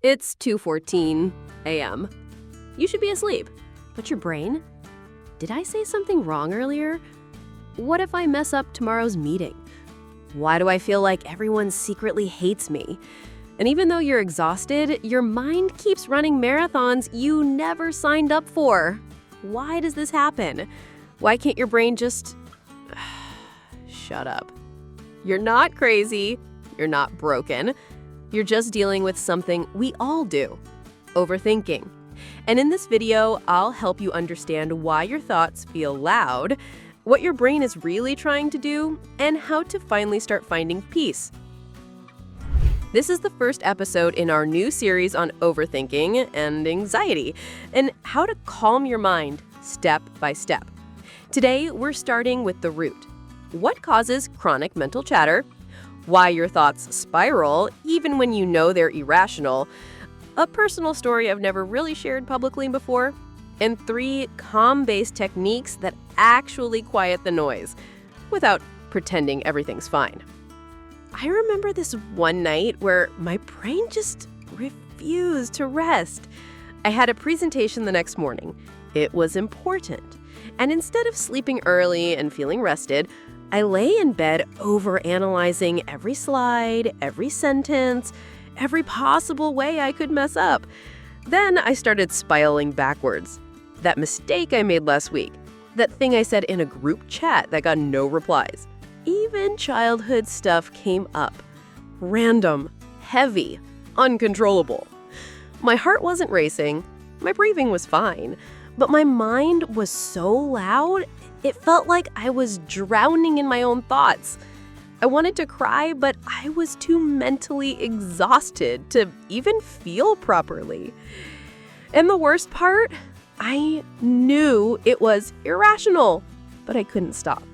It's 2:14 a.m. You should be asleep. But your brain? Did I say something wrong earlier? What if I mess up tomorrow's meeting? Why do I feel like everyone secretly hates me? And even though you're exhausted, your mind keeps running marathons you never signed up for. Why does this happen? Why can't your brain just... Shut up. You're not crazy. You're not broken. You're just dealing with something we all do, overthinking. And in this video, I'll help you understand why your thoughts feel loud, what your brain is really trying to do, and how to finally start finding peace. This is the first episode in our new series on overthinking and anxiety, and how to calm your mind step by step. Today, we're starting with the root. What causes chronic mental chatter? Why your thoughts spiral, even when you know they're irrational, a personal story I've never really shared publicly before, and 3 calm-based techniques that actually quiet the noise, without pretending everything's fine. I remember this one night where my brain just refused to rest. I had a presentation the next morning. It was important. And instead of sleeping early and feeling rested, I lay in bed overanalyzing every slide, every sentence, every possible way I could mess up. Then I started spiraling backwards. That mistake I made last week, that thing I said in a group chat that got no replies. Even childhood stuff came up. Random, heavy, uncontrollable. My heart wasn't racing, my breathing was fine, but my mind was so loud, it felt like I was drowning in my own thoughts. I wanted to cry, but I was too mentally exhausted to even feel properly. And the worst part, I knew it was irrational, but I couldn't stop.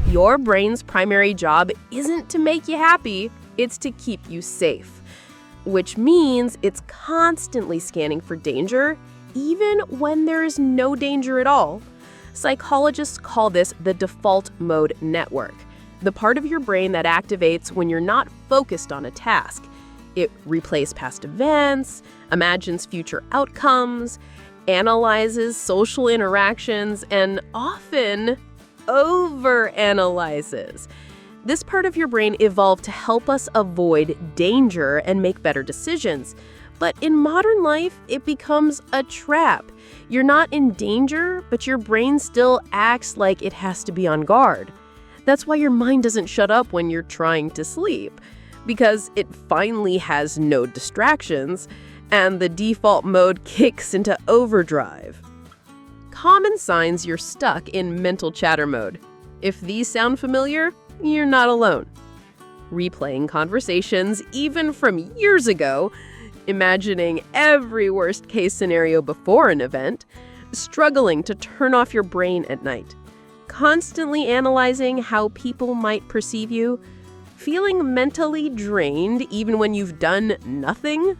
Your brain's primary job isn't to make you happy, it's to keep you safe, which means it's constantly scanning for danger, even when there is no danger at all. Psychologists call this the default mode network, the part of your brain that activates when you're not focused on a task. It replays past events, imagines future outcomes, analyzes social interactions, and often overanalyzes. This part of your brain evolved to help us avoid danger and make better decisions. But in modern life, it becomes a trap. You're not in danger, but your brain still acts like it has to be on guard. That's why your mind doesn't shut up when you're trying to sleep, because it finally has no distractions, and the default mode kicks into overdrive. Common signs you're stuck in mental chatter mode. If these sound familiar, you're not alone. Replaying conversations, even from years ago, imagining every worst-case scenario before an event, struggling to turn off your brain at night, constantly analyzing how people might perceive you, feeling mentally drained even when you've done nothing.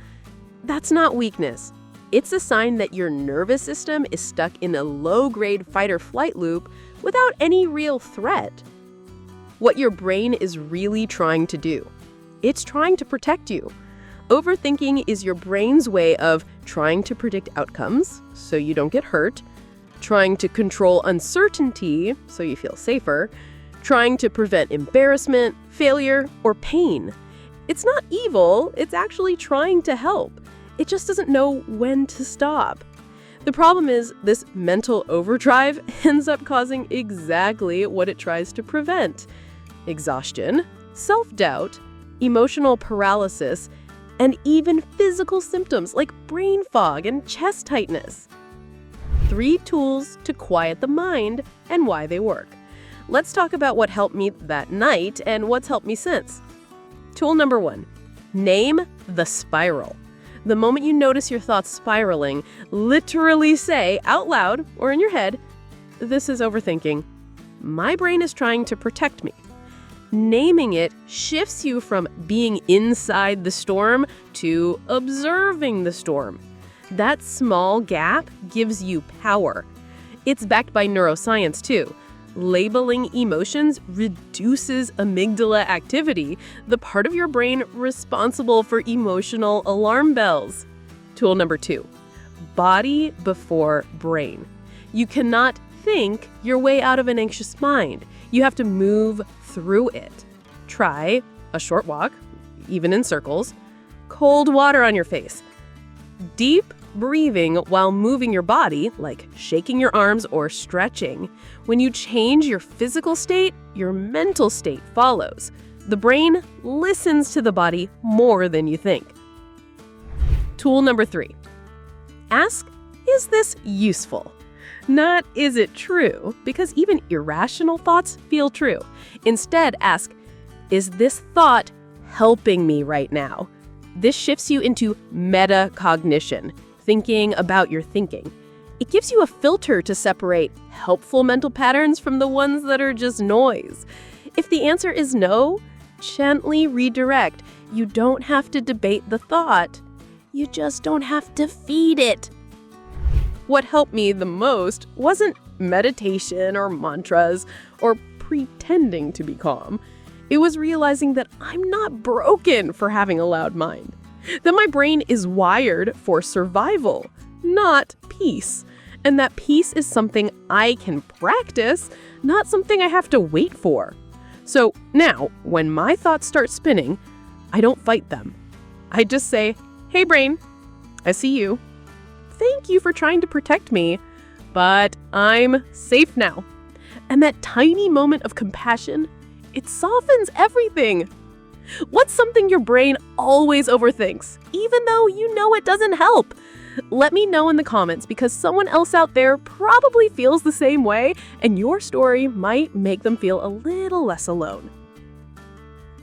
That's not weakness. It's a sign that your nervous system is stuck in a low-grade fight-or-flight loop without any real threat. What your brain is really trying to do, it's trying to protect you. Overthinking is your brain's way of trying to predict outcomes so you don't get hurt, trying to control uncertainty so you feel safer, trying to prevent embarrassment, failure, or pain. It's not evil, it's actually trying to help. It just doesn't know when to stop. The problem is this mental overdrive ends up causing exactly what it tries to prevent: exhaustion, self-doubt, emotional paralysis, and even physical symptoms like brain fog and chest tightness. 3 tools to quiet the mind and why they work. Let's talk about what helped me that night and what's helped me since. Tool number 1, name the spiral. The moment you notice your thoughts spiraling, literally say out loud or in your head, "This is overthinking. My brain is trying to protect me." Naming it shifts you from being inside the storm to observing the storm. That small gap gives you power. It's backed by neuroscience too. Labeling emotions reduces amygdala activity, the part of your brain responsible for emotional alarm bells. Tool number 2, body before brain. You cannot think your way out of an anxious mind. You have to move through it. Try a short walk, even in circles, cold water on your face, deep breathing while moving your body, like shaking your arms or stretching. When you change your physical state, your mental state follows. The brain listens to the body more than you think. Tool number 3, ask, is this useful? Not, is it true? Because even irrational thoughts feel true. Instead, ask, is this thought helping me right now? This shifts you into metacognition, thinking about your thinking. It gives you a filter to separate helpful mental patterns from the ones that are just noise. If the answer is no, gently redirect. You don't have to debate the thought. You just don't have to feed it. What helped me the most wasn't meditation or mantras or pretending to be calm. It was realizing that I'm not broken for having a loud mind. That my brain is wired for survival, not peace. And that peace is something I can practice, not something I have to wait for. So now, when my thoughts start spinning, I don't fight them. I just say, hey brain, I see you. Thank you for trying to protect me, but I'm safe now. And that tiny moment of compassion, it softens everything. What's something your brain always overthinks, even though you know it doesn't help? Let me know in the comments, because someone else out there probably feels the same way, and your story might make them feel a little less alone.